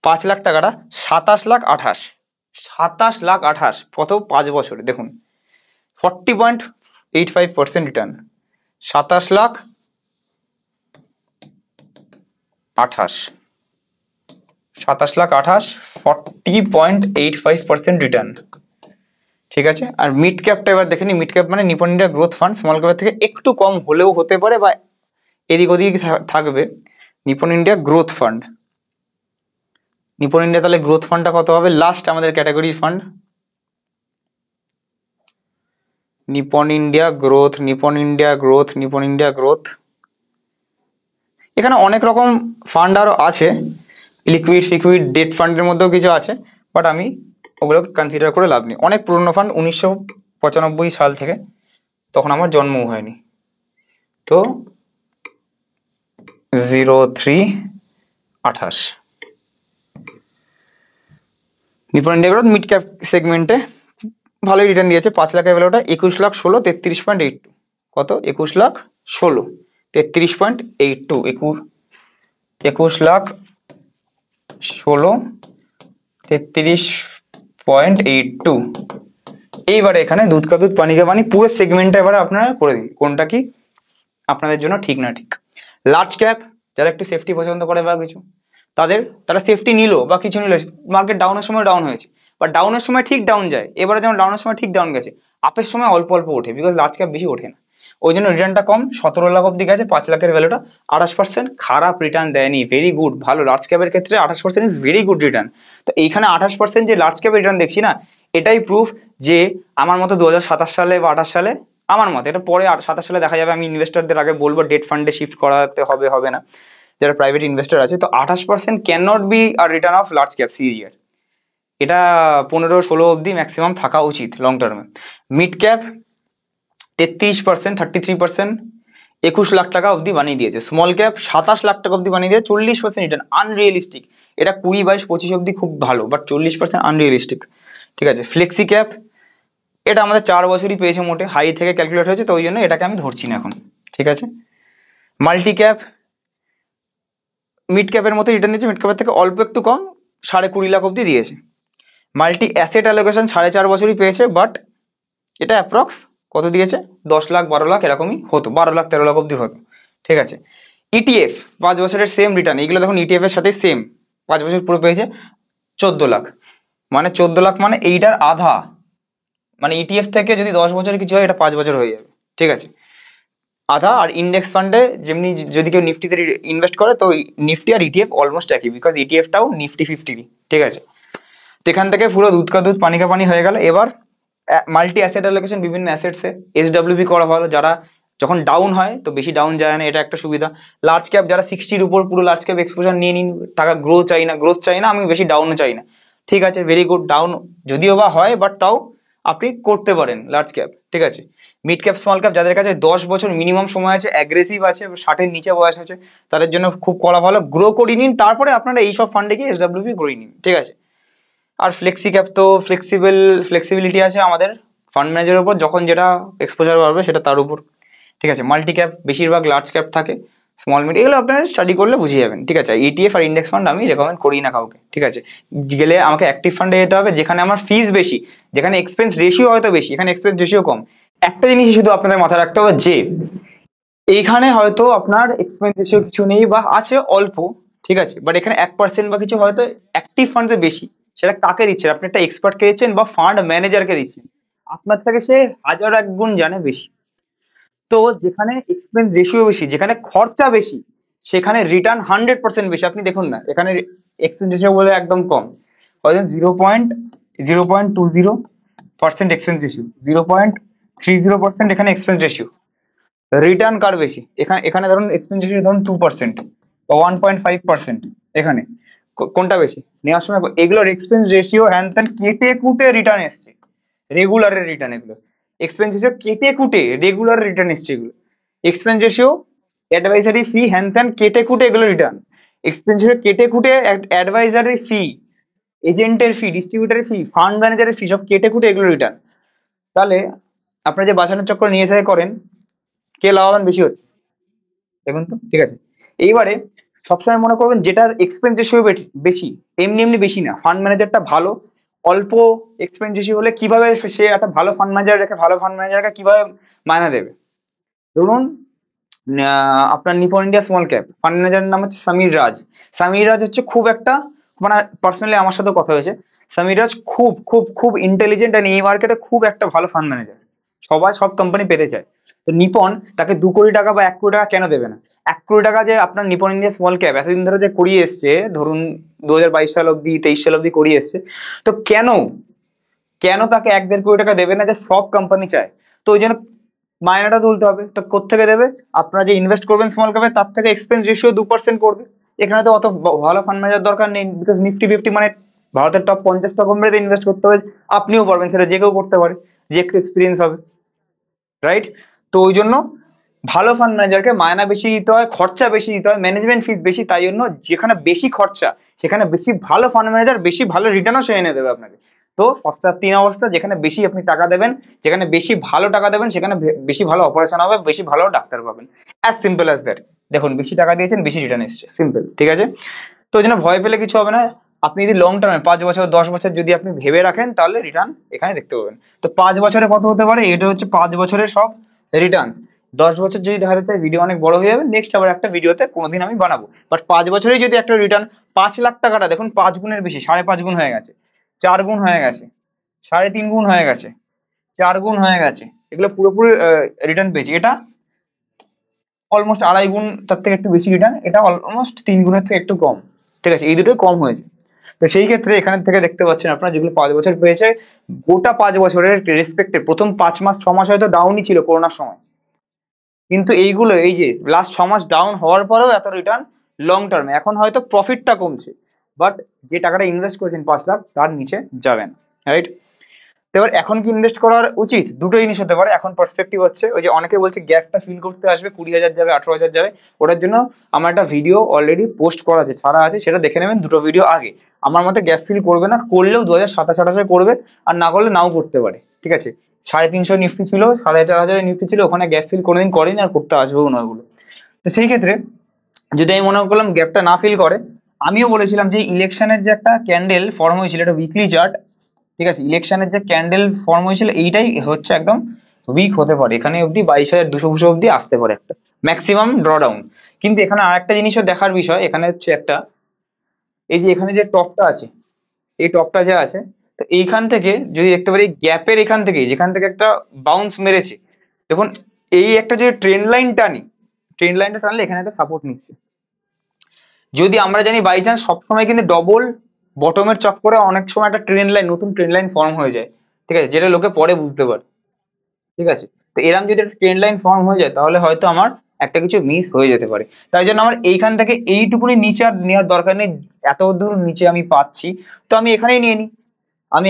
5 লাখ টাকাটা 27,28,27,28,000 কত 5 বছরে, দেখুন 40.85% রিটার্ন, 27,28,000, 40.85% রিটার্ন। ঠিক আছে, আর মিড ক্যাপটা এবার দেখে নি। মিড ক্যাপ মানে Nippon India growth fund, small ক্যাপের থেকে একটু কম হলেও হতে পারে, বা এদিক ওদিক থাকবে। Nipon India growth fund, Nipon India, তাহলে গ্রোথ ফান্ডটা কত হবে? লাস্ট আমাদের category fund Nipon India growth, Nipon India growth, Nipon India growth. এখানে অনেক রকম ফান্ড আরও আছে, লিকুইড ফিকুইড ডেট ফান্ডের মধ্যেও কিছু আছে, বাট আমি ওগুলোকে কনসিডার করে লাভ নেই। অনেক পুরনো ফান্ড, 1995 সাল থেকে, তখন আমার জন্মও হয়নি। তো 0328। Nipon India growth mid cap সেগমেন্টে ভালোই রিটার্ন দিয়েছে। 5 লাখের ভ্যালুটা 21,16,, 33.82। কত? 21,16,, 33.82। 21,16,, 33.82। এইবারে এখানে দুধ কা দুধ পানি কা পানি পুরো সেগমেন্টটা এবারে আপনারা করে দিন কোনটা কি আপনাদের জন্য ঠিক না ঠিক। লার্জ ক্যাপ যারা একটু সেফটি পছন্দ করে বা কিছু তারা সেফটি নিল বা কিছু নিল, মার্কেট ডাউনের সময় ডাউন হয়েছে, বা ডাউনের সময় ঠিক ডাউন যায়, এবারে যেমন ডাউনের সময় ঠিক ডাউন গেছে, আপের সময় অল্প অল্প ওঠে, বিকজ লার্জ ক্যাপ বেশি ওঠে না, ওই জন্য রিটার্নটা কম। 17 লাখ অব্দি গেছে, 5 লাখের ভ্যালুটা 28%, খারাপ রিটার্ন দেয়নি, ভেরি গুড, ভালো। লার্জ ক্যাপের ক্ষেত্রে 28% ইজ ভেরি গুড রিটার্ন। তো এইখানে 28% যে লার্জ ক্যাপের রিটার্ন দেখছি না, এটাই প্রুফ যে আমার মতো 2027 সালে বা 28 সালে, আমার মতে, এটা পরে 27 সালে দেখা যাবে, আমি ইনভেস্টরদের আগে বলবো ডেট ফান্ডে শিফট করাতে হবে, হবে না, যারা প্রাইভেট ইনভেস্টর আছে। তো 28% can not be a return of large cap CAGR, এটা 15-16 অব্দি ম্যাক্সিমাম থাকা উচিত লং টার্মে। মিড ক্যাপ 33%, 33%, 21 লাখ টাকা অব্দি বানিয়ে দিয়েছে। স্মল ক্যাপ 27 লাখ টাকা অব্দি বানিয়ে দিয়েছে, 40% রিটার্ন, আনরিয়েলিস্টিক। এটা 20, 22, 25 অব্দি খুব ভালো, বাট 40% আনরিয়েলিস্টিক, ঠিক আছে। ফ্লেক্সি ক্যাপ এটা আমাদের 4 বছরই পেয়েছে মোটে, হাই থেকে ক্যালকুলেট হয়েছে, তো ওই জন্য এটাকে আমি ধরছি না এখন, ঠিক আছে। মাল্টি ক্যাপ মিড ক্যাপের মতো রিটার্ন দিয়েছে, মিড ক্যাপের থেকে অল্প একটু কম, 20.5 লাখ অব্দি দিয়েছে। মাল্টি অ্যাসেট অ্যালোকেশন 4.5 বছরই পেয়েছে, বাট এটা অ্যাপ্রক্স কত দিয়েছে? 10 লাখ 12 লাখ এরকমই হতো, 12 লাখ 13 লাখ অব্দি হতো, ঠিক আছে। ইটিএফ 5 বছরের সেম রিটার্ন, এইগুলো দেখুন ইটিএফ এর সাথে সেম, 5 বছর পুরো পেয়েছে 14 লাখ, মানে 14 লাখ মানে এইটার আধা, মানে ইটিএফ থেকে যদি 10 বছর কিছু হয়, এটা 5 বছর হয়ে যাবে, ঠিক আছে, আধা। আর ইন্ডেক্স ফান্ডে যেমনি যদি কেউ নিফটিতে ইনভেস্ট করে, তো নিফটি আর ইটিএফ অলমোস্ট একই, বিকজ ইটিএফটাও নিফটি 50, ঠিক আছে। তো এখান থেকে পুরো দুধ কা দুধ পানি কা পানি হয়ে গেল। এবার মাল্টি অ্যাসেট অ্যালোকেশন বিভিন্ন অ্যাসেটসে এসডব্লিউপি করা ভালো, যারা যখন ডাউন হয় তো বেশি ডাউন যায় না, এটা একটা সুবিধা। লার্জ ক্যাপ যারা 60-র উপর পুরো লার্জ ক্যাপ এক্সপোজার নিয়ে নিন, টাকা গ্রোথ চাই না, আমি বেশি ডাউনও চাই না, ঠিক আছে, ভেরি গুড। ডাউন যদিও বা হয়, বাট তাও আপনি করতে পারেন লার্জ ক্যাপ, ঠিক আছে। মিড ক্যাপ স্মল ক্যাপ যাদের কাছে 10 বছর মিনিমাম সময় আছে, অ্যাগ্রেসিভ আছে, 60-এর নিচে বয়স আছে, তাদের জন্য খুব করা ভালো, গ্রো করে নিন, তারপরে আপনারা এইসব ফান্ডে গিয়ে এসডব্লিউপি করে নিন, ঠিক আছে। আর ফ্লেক্সি ক্যাপ তো ফ্লেক্সিবিলিটি আছে আমাদের ফান্ড ম্যানেজারের উপর, যখন যেটা এক্সপোজার বাড়বে সেটা তার উপর, ঠিক আছে। মাল্টি ক্যাপ বেশিরভাগ লার্জ ক্যাপ থাকে, স্মল মিড এগুলো আপনারা স্টাডি করলে বুঝে যাবেন, ঠিক আছে। ইটিএফ আর ইন্ডেক্স ফান্ড আমি রেকমেন্ড করি না কাউকে, ঠিক আছে। গেলে আমাকে অ্যাক্টিভ ফান্ডে যেতে হবে, যেখানে আমার ফিস বেশি, যেখানে এক্সপেন্স রেশিও হয়তো বেশি, এখানে এক্সপেন্স রেশিও কম। একটা জিনিস শুধু আপনাদের মাথায় রাখতে হবে যে এইখানে হয়তো আপনার এক্সপেন্স রেশিও কিছু নেই বা আছে অল্প, ঠিক আছে, বাট এখানে 1% বা কিছু হয়তো অ্যাক্টিভ ফান্ডে বেশি। সেটা কাকে দিচ্ছেন? আপনি একটা এক্সপার্টকে দিচ্ছেন বা ফান্ড ম্যানেজারকে দিচ্ছেন, আপনার থেকে সে 1000 গুণ জানে বেশি। তো যেখানে এক্সপেন্স রেশিও বেশি, যেখানে খরচা বেশি, সেখানে রিটার্ন 100% বেশি। আপনি দেখুন না, এখানে এক্সপেন্স রেশিও বলে একদম কম, হয়তো 0.20% এক্সপেন্স রেশিও, 0.30% এখানে এক্সপেন্স রেশিও। রিটার্ন কার বেশি? এখানে এখানে ধরুন এক্সপেন্স রেশিও ধরুন 2% বা 1.5%, এখানে কোনটা বেশি নেওয়ার সময়? এগুলোর এক্সপেন্স রেশিও হ্যান ত্যান কেটে কুটে রিটার্ন এসছে, রেগুলারের রিটার্ন, এগুলো এক্সপেন্স রেশিও কেটে কুটে রেগুলার রিটার্ন এসছে, এগুলো এক্সপেন্স রেশিও, অ্যাডভাইজারি ফি হ্যান ত্যান কেটে কুটে এগুলো রিটার্ন, এক্সপেন্স রেশিও কেটে কুটে, অ্যাডভাইজারি ফি, এজেন্টের ফি, ডিস্ট্রিবিউটারের ফি, ফান্ড ম্যানেজারের ফি, সব কেটে কুটে এগুলো রিটার্ন। তাহলে আপনারা যে বাঁচানোর চক্কর নিয়ে এসে করেন, কে লাভবান বেশি হচ্ছে দেখুন তো, ঠিক আছে। এইবারে সবসময় মনে করবেন যেটার এক্সপেন্স রেশিও বেশি, এমনি এমনি বেশি না, ফান্ড ম্যানেজারটা ভালো, অল্প এক্সপেন্স রেশিও হলে কিভাবে সে একটা ভালো ফান্ড ম্যানেজার রেখে, ভালো ফান্ড ম্যানেজারকে কিভাবে মায়না দেবে? ধরুন আপনার Nipon India small cap fund ম্যানেজারের নাম হচ্ছে সমীর রাজ। সমীর রাজ হচ্ছে খুব একটা, মানে পার্সোনালি আমার সাথে কথা হয়েছে, সমীর রাজ খুব খুব খুব ইন্টেলিজেন্ট, আর এই মার্কেটে খুব একটা ভালো ফান্ড ম্যানেজার, সব কোম্পানি পেতে চায়। তো নিপন তাকে 2 কোটি টাকা বা 1 কোটি টাকা কেন দেবে না? 1 কোটি টাকা যে আপনার নিপন ইন্ডিয়া স্মল ক্যাপ এতদিন ধরে যে করিয়ে এসছে, ধরুন 2022 সাল অব্দি, 23 সাল অব্দি করিয়ে এসছে, তো কেন কেন তাকে 1-1.5 কোটি টাকা দেবে না, যে সব কোম্পানি চায়? তো ওই জন্য মায়নাটা তুলতে হবে। তো কোত্থেকে দেবে? আপনারা যে ইনভেস্ট করবেন স্মল ক্যাপে, তার থেকে এক্সপেন্স রেশিও 2% করবে। এখানে তো অত ভালো ফান্ড ম্যানেজার দরকার নেই, বিকজ নিফটি 50 মানে ভারতের টপ 50টা কোম্পানিতে ইনভেস্ট করতে হবে, আপনিও পারবেন, সেটা যে কেউ করতে পারে, যে একটু এক্সপিরিয়েন্স হবে, রাইট? তো ওই জন্য ভালো ফান্ড ম্যানেজারকে মায়না বেশি দিতে হয়, খরচা বেশি দিতে হয়, ম্যানেজমেন্ট ফিস বেশি, তাই জন্য যেখানে বেশি খরচা সেখানে বেশি ভালো ফান্ড ম্যানেজার বেশি ভালো রিটার্নও সে এনে দেবে আপনাকে। তো সস্তার তিন অবস্থা, যেখানে বেশি আপনি টাকা দেবেন, যেখানে বেশি ভালো টাকা দেবেন সেখানে বেশি ভালো অপারেশন হবে, বেশি ভালো ডাক্তার পাবেন। As simple as that. দেখুন বেশি টাকা দিয়েছেন বেশি রিটার্ন এসছে, সিম্পল, ঠিক আছে? তো ওই জন্য ভয় পেলে কিছু হবে না। আপনি যদি লং টার্মে 5 বছর 10 বছর যদি আপনি ভেবে রাখেন তাহলে রিটার্ন এখানে দেখতে পাবেন। তো 5 বছরে কত হতে পারে, এটা হচ্ছে 5 বছরের সব রিটার্ন। 10 বছর যদি দেখাতে চাই ভিডিও অনেক বড় হয়ে যাবে, নেক্সট আবার একটা ভিডিওতে কোনোদিন আমি বানাবো। বাট 5 বছরেই যদি একটা রিটার্ন 5 লাখ টাকাটা দেখুন 5 গুণের বেশি, 5.5 গুণ হয়ে গেছে, 4 গুণ হয়ে গেছে, 3.5 গুণ হয়ে গেছে, 4 গুণ হয়ে গেছে, এগুলো পুরোপুরি রিটার্ন পেয়েছি। এটা অলমোস্ট 2.5 গুণ, তার থেকে একটু বেশি রিটার্ন, এটা অলমোস্ট 3 গুণের থেকে একটু কম, ঠিক আছে? এই দুটোই কম হয়েছে। তো সেই ক্ষেত্রে এখান থেকে দেখতে পাচ্ছেন আপনারা যেগুলো 5 বছর পেয়েছে, গোটা 5 বছরের রেসপেক্টে প্রথম 5 মাস 6 মাস হয়তো ডাউনই ছিল করোনার সময়, কিন্তু এইগুলো এই যে লাস্ট 6 মাস ডাউন হওয়ার পরেও এত রিটার্ন লং টার্মে, এখন হয়তো প্রফিটটা কমছে, বাট যে টাকাটা ইনভেস্ট করেছেন 5 লাখ তার নিচে যাবেন, রাইট? এবার এখন কি ইনভেস্ট করার উচিত, দুটো জিনিস হতে পারে। এখন পার্সপেক্টিভ হচ্ছে ওই যে অনেকে বলছে গ্যাপটা ফিল করতে আসবে 20,000 যাবে 18,000 যাবে, ওটার জন্য আমার একটা ভিডিও অলরেডি পোস্ট করা আছে, ছাড়া আছে, সেটা দেখে নেবেন দুটো ভিডিও আগে। আমার মতে গ্যাপ ফিল করবে না, করলেও 2027-28 করবে, আর না করলে নাও করতে পারে, ঠিক আছে? 350 নিফটি ছিল, 4,500 নিফটি ছিল, ওখানে গ্যাপ ফিল কোনোদিন করেনি আর করতে আসবেও না ওগুলো। তো সেই ক্ষেত্রে যদি আমি মনে করলাম গ্যাপটা না ফিল করে, আমিও বলেছিলাম যে ইলেকশনের যে একটা ক্যান্ডেল ফর্ম হয়েছিল, এটা উইকলি চার্ট, ঠিক আছে? ইলেকশনের যে ক্যান্ডেল ফর্ম হয়েছিল এইটাই হচ্ছে একদম উইক হতে পারে, এখানে অবধি 22,200 অবধি আসতে পারে একটা ম্যাক্সিমাম ড্রডাউন। কিন্তু এখানে আরেকটা জিনিসও দেখার বিষয়, এখানে হচ্ছে একটা, এই যে এখানে যে টপটা আছে, এই টপটা যে আছে, তো এইখান থেকে যদি দেখতে পারি গ্যাপের এখান থেকে যেখান থেকে একটা বাউন্স মেরেছে, দেখুন এই একটা যে ট্রেন্ড লাইন টানি, ট্রেন্ড লাইনটা টানলে এখানে একটা সাপোর্ট নিচ্ছে। যদি আমরা জানি বাই চান্স সবসময় কিন্তু ডবল বটমের চক্করে অনেক সময় একটা ট্রেন্ড লাইন, নতুন ট্রেন্ড লাইন ফর্ম হয়ে যায়, ঠিক আছে? যেটা লোকে পরে বুঝতে পারে, ঠিক আছে? তো এরকম যদি একটা ট্রেন্ড লাইন ফর্ম হয়ে যায় তাহলে হয়তো আমার একটা কিছু মিস হয়ে যেতে পারে। তাই জন্য আমার এইখান থেকে এইটুকুনি নিচে আর নেওয়ার দরকার নেই, এত দূর নিচে আমি পাচ্ছি তো আমি এখানেই নিয়ে নিই, আমি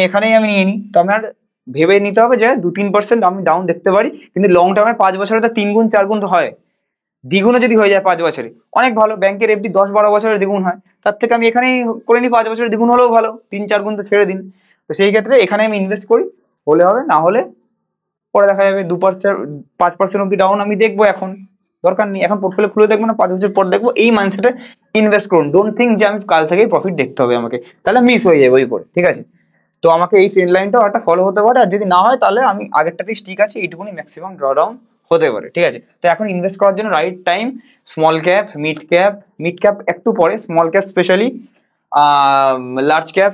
নিয়ে নিই। তো আমার ভেবে নিতে হবে যে 2-3% আমি ডাউন দেখতে পারি, কিন্তু লং টার্মে 5 বছরে তো 3 গুণ 4 গুণ তো হয়, দ্বিগুণও যদি হয়ে যায় 5 বছরে অনেক ভালো। ব্যাংকের এফডি 10-12 বছরের দ্বিগুণ হয়, তার থেকে আমি এখানেই করে নিই, 5 বছরের দ্বিগুণ হলেও ভালো, 3-4 গুণ তো ছেড়ে দিন। তো সেই ক্ষেত্রে এখানে আমি ইনভেস্ট করি, হলে হবে, না হলে পরে দেখা যাবে 2% 5% অব্দি ডাউন আমি দেখবো, এখন দরকার নেই, এখন পোর্টফোলিও খুলে দেখবো না, 5 বছর পর দেখবো, এই মাইন্ডসেটে ইনভেস্ট করুন। ডোন্ট থিঙ্ক যে আমি কাল থেকেই প্রফিট দেখতে হবে আমাকে, তাহলে মিস হয়ে যাবে ওই করে, ঠিক আছে? তো আমাকে এই ট্রেন্ড লাইনটাও একটা ফলো হতে পারে, আর যদি না হয় তাহলে আমি আগেরটাতেই স্টিক আছে, এইটুকুনি ম্যাক্সিমাম ড্রডাউন হতে পারে, ঠিক আছে? তো এখন ইনভেস্ট করার জন্য right time. Small cap, mid cap একটু পরে, small cap specially, large cap,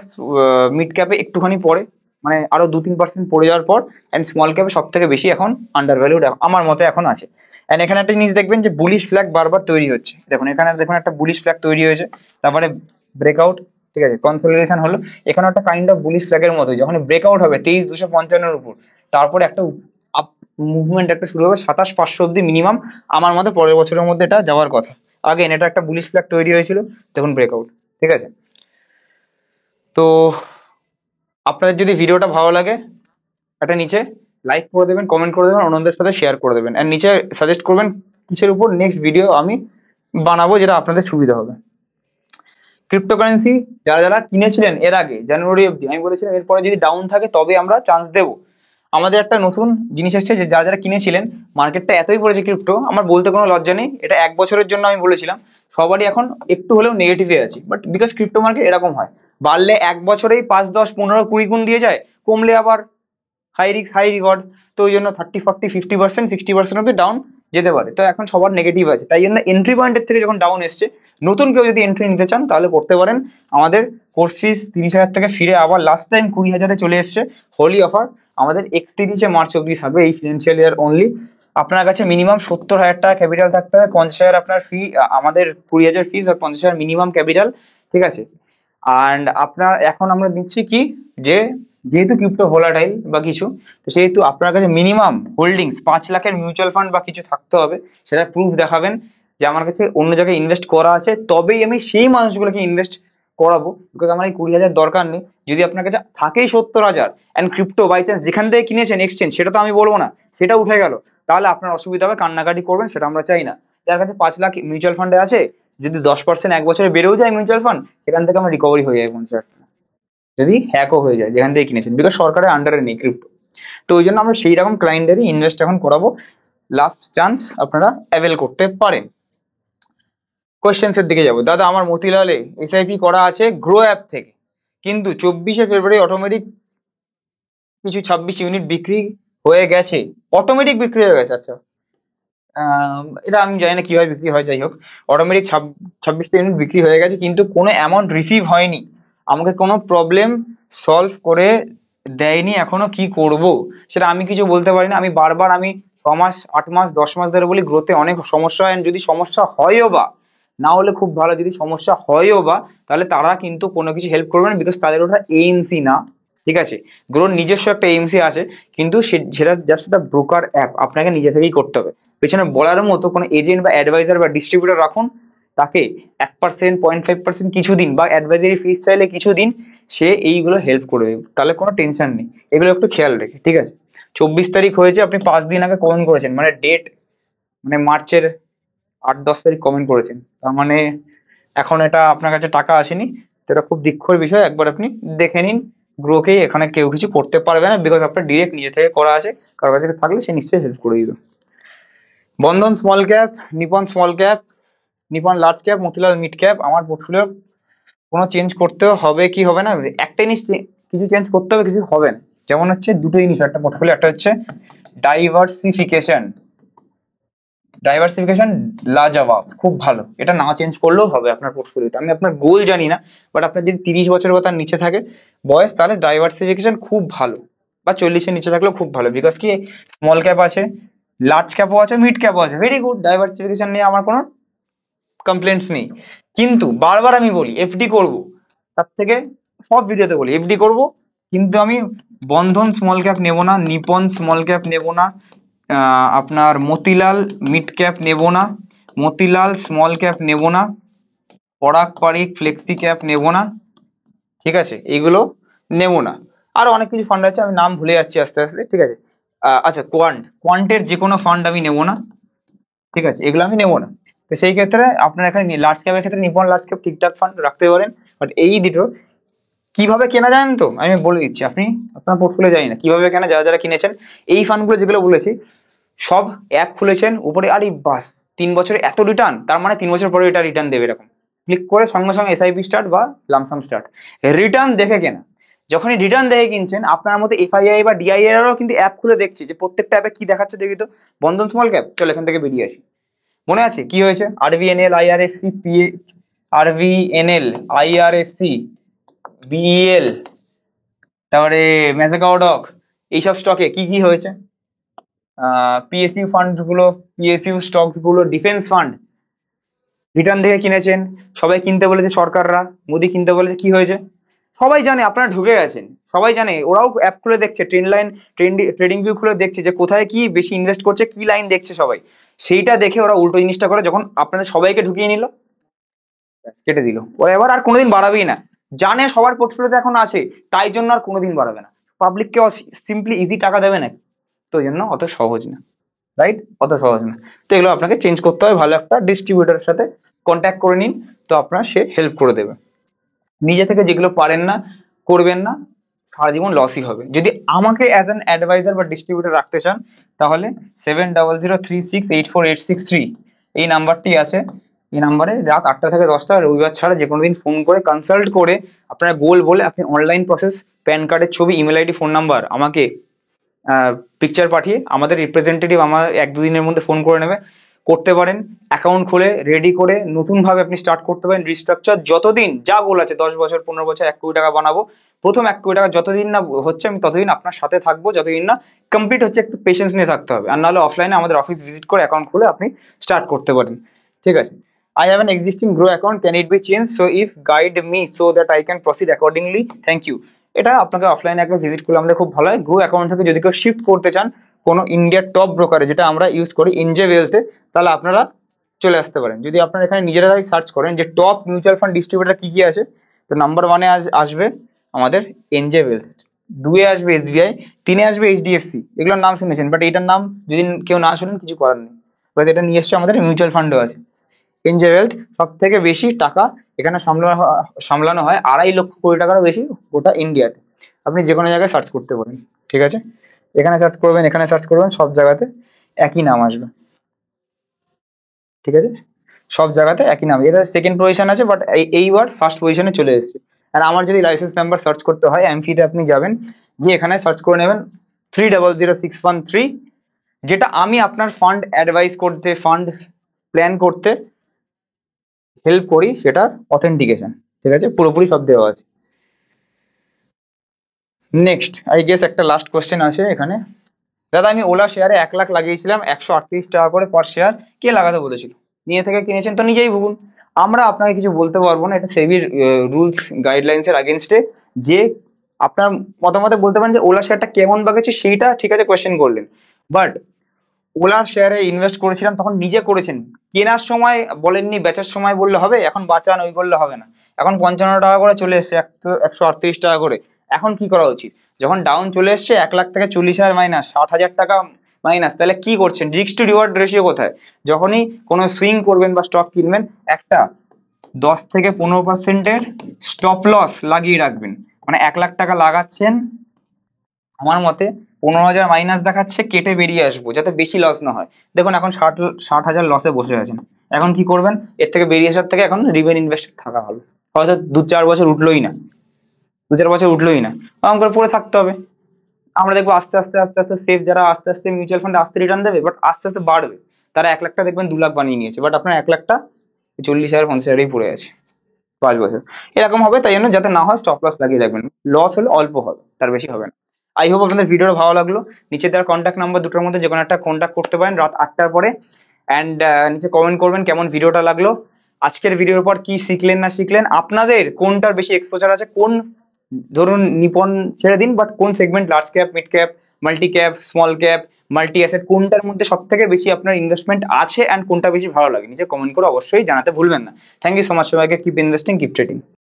mid ক্যাপে একটুখানি পরে, মানে আরো 2-3% পড়ে যাওয়ার পর, অ্যান্ড স্মল ক্যাপে সব থেকে বেশি এখন আন্ডার ভ্যালুড আমার মতে এখন আছে। অ্যান্ড এখানে একটা জিনিস দেখবেন যে বুলিশ ফ্ল্যাগ বারবার তৈরি হচ্ছে, দেখুন এখানে দেখুন একটা বুলিশ ফ্ল্যাগ তৈরি হয়েছে, তারপরে ব্রেকআউট, ঠিক আছে, কনসলিডেশন হলো, এখানে একটা কাইন্ড অফ বুলিশ ফ্ল্যাগের মতো, যখন ব্রেকআউট হবে 23,255-এর উপর, তারপরে একটা আপ মুভমেন্ট একটা শুরু হবে 27,500 অব্দি মিনিমাম, আমার মতে পরের বছরের মধ্যে এটা যাওয়ার কথা। আগেন এটা একটা বুলিশ ফ্ল্যাগ তৈরি হয়েছিল, দেখুন ব্রেকআউট, ঠিক আছে? তো আপনাদের যদি ভিডিওটা ভালো লাগে একটা নিচে লাইক করে দেবেন, কমেন্ট করে দেবেন, অন্যদের সাথে শেয়ার করে দেবেন, এন্ড নিচে সাজেস্ট করবেন কিসের উপর নেক্সট ভিডিও আমি বানাবো যেটা আপনাদের সুবিধা হবে। ক্রিপ্টোকারেন্সি যারা যারা কিনেছিলেন এর আগে জানুয়ারি অবধি, আমি বলেছিলাম এরপরে যদি ডাউন থাকে তবে আমরা চান্স দেবো। আমাদের একটা নতুন জিনিস এসেছে যে যারা যারা কিনেছিলেন, মার্কেটটা এতই পড়েছে ক্রিপ্টো, আমার বলতে কোনো লজ্জা নেই, এটা 1 বছরের জন্য আমি বলেছিলাম, সবারই এখন একটু হলেও নেগেটিভে আছে, বাট বিকজ ক্রিপ্টো মার্কেট এরকম হয়, বাড়লে 1 বছরেই 5-10-15-20 গুণ দিয়ে যায়, কমলে আবার হাই রিস্ক হাই রিওয়ার্ড, তো ওই জন্য 30-40-50% 60% অব্দি ডাউন যেতে পারে। তো এখন সবার নেগেটিভ আছে, তাই জন্য এন্ট্রি পয়েন্টের থেকে যখন ডাউন এসছে, নতুন কেউ যদি এন্ট্রি নিতে চান তাহলে করতে পারেন। আমাদের কোর্স ফিস 30,000 থেকে ফিরে আবার লাস্ট টাইম 20,000-এ চলে এসছে, হোলি অফার আমাদের 31শে মার্চ অব্দি থাকবে এই ফিনান্সিয়াল ইয়ার অনলি। আপনার কাছে মিনিমাম 70,000 টাকা ক্যাপিটাল থাকতে হবে, 50,000 আপনার ফি, আমাদের 20,000 ফিস আর 50,000 মিনিমাম ক্যাপিটাল, ঠিক আছে? অ্যান্ড আপনার এখন আমরা দিচ্ছি কি, যে যেহেতু ক্রিপ্টো ভোলাটাইল বা কিছু, তো সেহেতু আপনার কাছে মিনিমাম হোল্ডিংস 5 লাখের মিউচুয়াল ফান্ড বা কিছু থাকতে হবে, সেটা প্রুফ দেখাবেন যে আমার কাছে অন্য জায়গায় ইনভেস্ট করা আছে, তবেই আমি সেই মানুষগুলোকে ইনভেস্ট করাবো, বিকজ আমার এই 20,000 দরকার নেই। যদি আপনার কাছে থাকেই 70,000 অ্যান্ড ক্রিপ্টো বাই চান্স যেখান থেকে কিনেছেন এক্সচেঞ্জ, সেটা তো আমি বলবো না, সেটা উঠে গেল, তাহলে আপনার অসুবিধা হবে, কান্নাকাটি করবেন, সেটা আমরা চাই না। যার কাছে 5 লাখ মিউচুয়াল ফান্ডে আছে, যদি 10% এক বছরে বেড়েও যায় মিউচুয়াল ফান্ড, সেখান থেকে আমার রিকভারি হয়ে যায় 50 লাখ, যদি হ্যাকও হয়ে যায় যেখান থেকে কিনেছেন, বিকজ সরকারের আন্ডারে নেই ক্রিপ্টো। তো ওই জন্য আমরা সেই রকম ক্লায়েন্টেরই ইনভেস্ট এখন করাবো, লাস্ট চান্স আপনারা অ্যাভেল করতে পারেন। কোয়েশ্চেন্সের দিকে যাবো। দাদা আমার মতিলালে এসআইপি করা আছে গ্রো অ্যাপ থেকে, কিন্তু 24শে ফেব্রুয়ারি অটোমেটিক কিছু 26 ইউনিট বিক্রি হয়ে গেছে, অটোমেটিক বিক্রি হয়ে গেছে। আচ্ছা, এটা আমি জানি না কিভাবে বিক্রি হয়, যাই হোক অটোমেটিক 26টা ইউনিট বিক্রি হয়ে গেছে, কিন্তু কোনো অ্যামাউন্ট রিসিভ হয়নি, আমাকে কোনো প্রবলেম সলভ করে দেয়নি, এখনো কি করব সেটা আমি কিছু বলতে পারি না। আমি বারবার আমি 6 মাস 8 মাস 10 মাস ধরে বলি গ্রোথে অনেক সমস্যা হয়, যদি সমস্যা হয়ও বা, না হলে খুব ভালো, যদি সমস্যা হয়ও বা তাহলে তারা কিন্তু কোনো কিছু হেল্প করবে না, বিকজ তাদের ওটা এএমসি না, ঠিক আছে। গ্রোর নিজস্ব একটা এএমসি আছে, কিন্তু সেটা জাস্ট একটা ব্রোকার অ্যাপ, আপনাকে নিজে থেকেই করতে হবে। পেছনে বলার মতো কোনো এজেন্ট বা অ্যাডভাইজার বা ডিস্ট্রিবিউটার রাখুন, তাকে 1%, 0.5% কিছু দিন, বা অ্যাডভাইজারি ফিস চাইলে কিছু দিন, সে এইগুলো হেল্প করবে, তাহলে কোনো টেনশন নেই। এগুলো একটু খেয়াল রেখে, ঠিক আছে। 24 তারিখ হয়েছে, আপনি 5 দিন আগে কমেন্ট করেছেন, মানে ডেট, মানে মার্চের 8-10 তারিখ কমেন্ট করেছেন, তার মানে এখন এটা আপনার কাছে টাকা আসেনি, তো এটা খুব দুঃখের বিষয়। একবার আপনি দেখে নিন, গ্রোকেই এখানে কেউ কিছু করতে পারবে না, বিকজ আপনার ডিরেক্ট নিজে থেকে করা আছে, কারোর কাছে থাকলে সে নিশ্চয়ই হেল্প করে দিত। Bandhan small cap, Nippon small cap, Nippon large cap, Motilal mid cap, আমার পোর্টফোলিও কোনো চেঞ্জ করতে হবে কি হবে না, একটা জিনিস কিছু চেঞ্জ করতে হবে, কিছু হবে না। যেমন হচ্ছে দুটো জিনিস একটা পোর্টফোলিও, একটা হচ্ছে ডাইভার্সিফিকেশন, ডাইভার্সিফিকেশন লাজবাব, খুব ভালো, এটা না চেঞ্জ করলেও হবে আপনার পোর্টফোলিওতে। আমি আপনার গোল জানি না, বাট আপনার যদি 30 বছর বা তার নিচে থাকে বয়স, তাহলে ডাইভার্সিফিকেশন খুব ভালো, বা 40-এর নিচে থাকলেও খুব ভালো, বিকজ কি স্মল ক্যাপ আছে, লার্জ ক্যাপও আছে, মিড ক্যাপও আছে, ভেরি গুড, ডাইভার্সিফিকেশন নিয়ে আমার কোনো কমপ্লেন্টস নেই। কিন্তু বারবার আমি বলি এফডি করব, তার থেকে সব ভিডিওতে বলি এফডি করব, কিন্তু আমি বন্ধন স্মল ক্যাপ নেব না, নিপন স্মল ক্যাপ নেব না, আপনার মতিলাল মিড ক্যাপ নেব না, মতিলাল স্মল ক্যাপ নেব না, পরাগ পারিক ফ্লেক্সি ক্যাপ নেব না, ঠিক আছে, এগুলো নেব না। আরো অনেক কিছু ফান্ড আছে, আমি নাম ভুলে যাচ্ছি আস্তে আস্তে, ঠিক আছে। আচ্ছা, কোয়ান্টের যে কোনো ফান্ড আমি নেব না, ঠিক আছে, এগুলো আমি নেবো না। তো সেই ক্ষেত্রে আপনার এখানে লার্জ ক্যাপের ক্ষেত্রে নিপন লার্জ ক্যাপ ঠিকঠাক ফান্ড রাখতে পারেন, বাট এই দুটো কিভাবে কেনা জানেন তো, আমি বলে দিচ্ছি, আপনি আপনার পোর্টফোলিও জানি না কিভাবে কেনা, যারা যারা কিনেছেন এই ফান্ডগুলো যেগুলো বলেছি, সব অ্যাপ খুলেছেন উপরে, আরে বাস 3 বছরে এত রিটার্ন, তার মানে 3 বছর পরে এটা রিটার্ন দেবে, এরকম ক্লিক করে সঙ্গে সঙ্গে এসআইপি স্টার্ট বা লামসাম স্টার্ট, রিটার্ন দেখে কেনা। যখনই রিটার্ন দেখে কিনছেন, আপনার মতো এফআইআই বা ডিআইআরও কিন্তু অ্যাপ খুলে দেখছি যে প্রত্যেকটা অ্যাপে কি দেখাচ্ছে দেখি তো, বন্ধন স্মল ক্যাপ, চলো এখান থেকে বেরিয়ে আসি। মনে আছে কি হয়েছে, RVNL IRFC RVNL IRFC BEL, তারপরে মেজাকাওডক, এইসব স্টকে কি কি হয়েছে, পিএসইউ ফান্ডস গুলো, পিএসইউ স্টক গুলো, ডিফেন্স ফান্ড, রিটার্ন দেখে কিনেছেন, সবাই কিনতে বলেছে, সরকাররা মোদি কিনতে বলেছে, কি হয়েছে সবাই জানে, আপনারা ঢুকে গেছেন, সবাই জানে, ওরাও অ্যাপ খুলে দেখছে, ট্রেডিং ভিউ খুলে দেখছে যে কোথায় কি বেশি ইনভেস্ট করছে, কি লাইন দেখছে সবাই, সেইটা দেখে ওরা উল্টো জিনিসটা করে, যখন আপনাদের সবাইকে ঢুকিয়ে নিল, কেটে দিল, ওরা এবার আর কোনোদিন বাড়াবেই না, জানে সবার পোর্টফোলিওতে এখন আছে, তাই জন্য আর কোনোদিন বাড়াবে না, পাবলিককে সিম্পলি ইজি টাকা দেবে না, তো ওই জন্য অত সহজ না, রাইট, অত সহজ না। তো এগুলো আপনাকে চেঞ্জ করতে হবে, ভালো একটা ডিস্ট্রিবিউটারের সাথে কন্ট্যাক্ট করে নিন, তো আপনার সে হেল্প করে দেবে। নিজে থেকে যেগুলো পারেন না, করবেন না, সারা জীবন লসই হবে। যদি আমাকে অ্যাজ অ্যান অ্যাডভাইজার বা ডিস্ট্রিবিউটার রাখতে চান, তাহলে 7003684863 এই নাম্বারটি আছে, এই নাম্বারে রাত 8টা থেকে 10টা রবিবার ছাড়া যে কোনো দিন ফোন করে কনসাল্ট করে আপনার গোল বলে আপনি অনলাইন প্রসেস, প্যান কার্ডের ছবি, ইমেল আইডি, ফোন নাম্বার, আমাকে পিকচার পাঠিয়ে আমাদের রিপ্রেজেন্টেটিভ আমার 1-2 দিনের মধ্যে ফোন করে নেবে, করতে পারেন। অ্যাকাউন্ট খুলে রেডি করে নতুনভাবে আপনি স্টার্ট করতে পারেন রিস্ট্রাকচার, যতদিন যা গোল আছে 10 বছর 15 বছর 1 কোটি টাকা বানাবো, প্রথম 1 কোটি টাকা যতদিন না হচ্ছে আমি ততদিন আপনার সাথে থাকবো, যতদিন না কমপ্লিট হচ্ছে, একটু পেশেন্স নিয়ে থাকতে হবে, আর নাহলে অফলাইনে আমাদের অফিস ভিজিট করে অ্যাকাউন্ট খুলে আপনি স্টার্ট করতে পারেন, ঠিক আছে। I have an existing grow account, can it be changed? So if guide me so that I can proceed accordingly, thank you। এটা আপনাকে অফলাইনে একবার ভিজিট করলে আমাদের খুব ভালো হয়। গ্রো অ্যাকাউন্ট থেকে যদি কেউ শিফট করতে চান কোনো ইন্ডিয়ার টপ ব্রোকারে, যেটা আমরা ইউজ করি এনজে ওয়েলথে, তাহলে আপনারা চলে আসতে পারেন। যদি আপনারা এখানে নিজেরাই সার্চ করেন যে টপ মিউচুয়াল ফান্ড ডিস্ট্রিবিউটার কি কি আছে, তো নাম্বার 1-এ আসবে আমাদের এনজে ওয়েলথ, দুয়ে আসবে এসবিআই, তিনে আসবে এইচডিএফসি, এগুলোর নাম শুনেছেন, বাট এটার নাম যদি কেউ না শুনেন কিছু করার নেই। বাট এটা নিয়ে এসছে আমাদের মিউচুয়াল ফান্ডও আছে। এনজে ওয়েলথ সব থেকে বেশি টাকা এখানে সামলানো হয়, 2.5 লক্ষ কোটি টাকারও বেশি গোটা ইন্ডিয়াতে। আপনি যে কোনো জায়গায় সার্চ করতে পারেন, ঠিক আছে? এখানে সার্চ করবেন, এখানে সার্চ করবেন, সব জায়গাতে একই নাম আসবে, ঠিক আছে? সব জায়গাতে একই নাম। এটা সেকেন্ড পজিশন আছে, বাট এইবার ফার্স্ট পজিশনে চলে এসেছে। আর আমার যদি লাইসেন্স নাম্বার সার্চ করতে হয়, এমফিতে আপনি যাবেন, গিয়ে এখানে সার্চ করে নেবেন 300613, যেটা আমি আপনার ফান্ড অ্যাডভাইস করতে, ফান্ড প্ল্যান করতে হেল্প করি, সেটা অথেন্টিকেশন, ঠিক আছে? পুরোপুরি সব দেওয়া আছে। নেক্সট আই গেস একটা লাস্ট কোশ্চেন আছে এখানে। দাদা আমি ওলা শেয়ারে 1 লাখ লাগিয়েছিলাম, 138 টাকা করে পার শেয়ার, কে লাগাতে বলেছিল? নিয়ে থেকে কিনেছেন তো নিজেই ভুগুন। আমরা আপনাকে কিছু বলতে পারবো না, এটা সেবির রুলস গাইডলাইন্সের আগেনস্টে। যে আপনার মতামতে বলতে পারেন যে ওলা শেয়ারটা কেমন বাগেছে, সেইটা ঠিক আছে কোয়েশ্চেন করলেন, বাট ওলার শেয়ারে ইনভেস্ট করেছিলাম তখন নিজে করেছেন, কেনার সময় বলেননি, বেচার সময় বললে হবে? এখন বাঁচান ওই করলে হবে না। এখন 55 টাকা করে চলে এসছে, 138 টাকা করে। এখন কি করা উচিত? যখন ডাউন চলে এসছে 1 লাখ থেকে 40,000 মাইনাস, 60,000 টাকা মাইনাস, তাহলে কি করছেন? রিস্ক টু রিওয়ার্ড রেশিও কোথায়? যখনই কোনো সুইং করবেন বা স্টক কিনবেন, একটা 10 থেকে 15%-এর স্টপ লস লাগিয়ে রাখবেন। মানে 1 লাখ টাকা লাগাচ্ছেন, আমার মতে 15,000 মাইনাস দেখাচ্ছে, কেটে বেরিয়ে আসবো যাতে বেশি লস না হয়। দেখুন এখন 60,000 লসে বসে আছেন, এখন কি করবেন? এর থেকে বেরিয়ে আসার থেকে এখন রিভেন ইনভেস্ট থাকা ভালো। হয়তো 2-4 বছর উঠলোই না, 2-4 বছর উঠলোই না, এরকম করে পড়ে থাকতে হবে। আমরা দেখবো আস্তে আস্তে আস্তে আস্তে সেফ যারা, আস্তে আস্তে মিউচুয়াল ফান্ডে আস্তে রিটার্ন দেবে, বাট আস্তে আস্তে বাড়বে। তারা 1 লাখ দেখবেন 2 লাখ বানিয়ে নিয়েছে, বাট আপনার 1 লাখটা 40,000-50,000-এই পড়ে আছে 5 বছর। এরকম হবে, তাই জন্য যাতে না হয় স্টপ লস লাগিয়ে রাখবেন। লস হলে অল্প হবে, তার বেশি হবে না। আই হোপ আপনাদের ভিডিওটা ভালো লাগলো। নিচে দেওয়ার কন্ট্যাক্ট নাম্বার দুটোর মধ্যে যে কোনো একটা কন্ট্যাক্ট করতে পারেন রাত 8টার পরে। অ্যান্ড নিচে কমেন্ট করবেন কেমন ভিডিওটা লাগলো, আজকের ভিডিওর পর কি শিখলেন না শিখলেন, আপনাদের কোনটার বেশি এক্সপোজার আছে, কোন, ধরুন নিপন ছেড়ে দিন, বাট কোন segment, large cap, mid cap, multi cap, small cap, multi asset, কোনটার মধ্যে সব থেকে বেশি আপনার ইনভেস্টমেন্ট আছে অ্যান্ড কোনটা বেশি ভালো লাগে, নিচে কমেন্ট করে অবশ্যই জানাতে ভুলবেন না। থ্যাংক ইউ সো মাচ সবাইকে। Keep investing, keep trading.